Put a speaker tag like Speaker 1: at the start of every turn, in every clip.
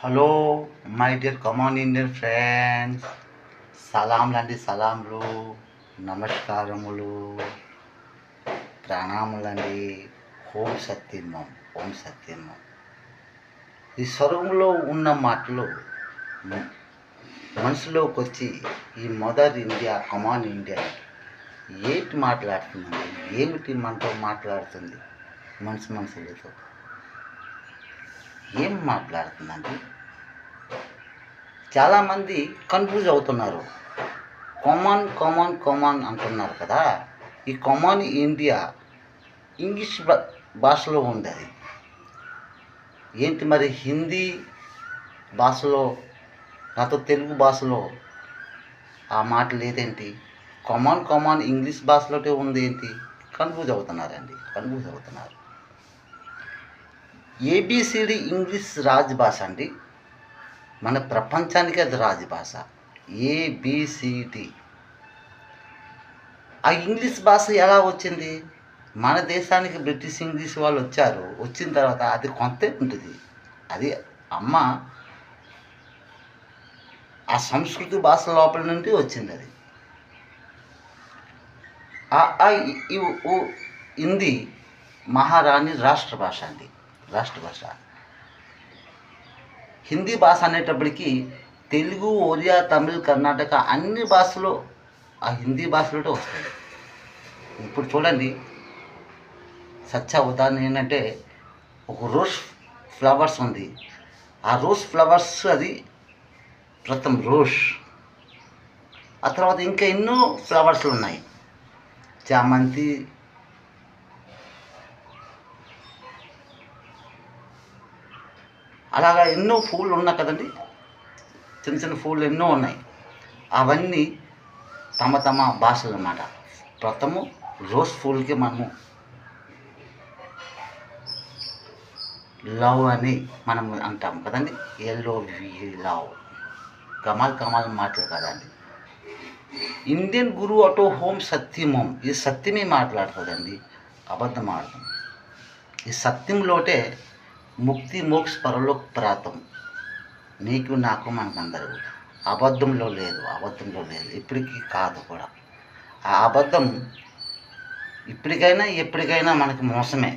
Speaker 1: Hello my dear common Indian friends, సలాంలండి, సలాంలు, నమస్కారములు, ప్రణాములండి. ఓం సత్యమం, ఓం సత్యమం. ఈ స్వరంలో ఉన్న మాటలు మనసులోకి వచ్చి ఈ మదర్ ఇండియా, కమాన్ ఇండియా ఏంటి మాట్లాడుతుందండి? ఏమిటి మనతో మాట్లాడుతుంది? మనసులతో ఏం మాట్లాడుతుందండి? చాలామంది కన్ఫ్యూజ్ అవుతున్నారు. కామన్ అంటున్నారు కదా. ఈ కామన్ ఇండియా ఇంగ్లీష్ భాషలో ఉంది. అది ఏంటి మరి? హిందీ భాషలో, నాతో తెలుగు భాషలో ఆ మాట లేదేంటి? కామన్ ఇంగ్లీష్ భాషలోనే ఉంది ఏంటి? కన్ఫ్యూజ్ అవుతున్నారు. ఏబిసిడి ఇంగ్లీష్ రాజభాష అండి. మన ప్రపంచానికి అది రాజభాష. ఏబిసిడి. ఆ ఇంగ్లీష్ భాష ఎలా వచ్చింది? మన దేశానికి బ్రిటిష్ ఇంగ్లీష్ వాళ్ళు వచ్చారు. వచ్చిన తర్వాత అది కొంతే ఉంటుంది. అది అమ్మ ఆ సంస్కృతి భాష లోపల నుండి వచ్చింది. అది హిందీ మహారాణి రాష్ట్ర భాష అండి. హిందీ భాష అనేటప్పటికీ తెలుగు, ఒరియా, తమిళ్, కర్ణాటక అన్ని భాషలు ఆ హిందీ భాషలోనే వస్తాయి. ఇప్పుడు చూడండి, ఉదాహరణ ఏంటంటే, ఒక రోజ్ ఫ్లవర్స్ ఉంది. ఆ రోజ్ ఫ్లవర్స్ అది ప్రథమ రోజ్. ఆ తర్వాత ఇంకా ఎన్నో ఫ్లవర్స్లు ఉన్నాయి. చామంతి, అలాగా ఎన్నో పూలు ఉన్నాయి కదండి. చిన్న పూలు ఎన్నో ఉన్నాయి. అవన్నీ తమ భాషలు అన్నమాట. ప్రథమ రోజ్ పూల్కి మనము లవ్ అని మనం అంటాం కదండి. LOVE, love. కమాల్ మాటలు కదండి. ఇండియన్ గురు అటో హోం సత్యమం. ఈ సత్యమే మాట్లాడుతుందండి, అబద్ధం ఆడతాం. ఈ సత్యంలోటే ముక్తి, మోక్ష, పరలోక ప్రాతం. నీకు, నాకు, మనకందరూ. అబద్ధంలో లేదు. ఇప్పటికీ కాదు కూడా. ఆ అబద్ధం ఇప్పటికైనా ఎప్పటికైనా మనకి మోసమే.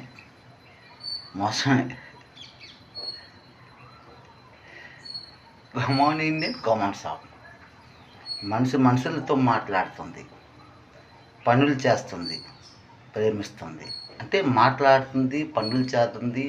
Speaker 1: కమాన్ ఇండియన్, కామన్ షాప్. మనుషులతో మాట్లాడుతుంది, పనులు చేస్తుంది, ప్రేమిస్తుంది. అంటే మాట్లాడుతుంది, పనులు చేస్తుంది,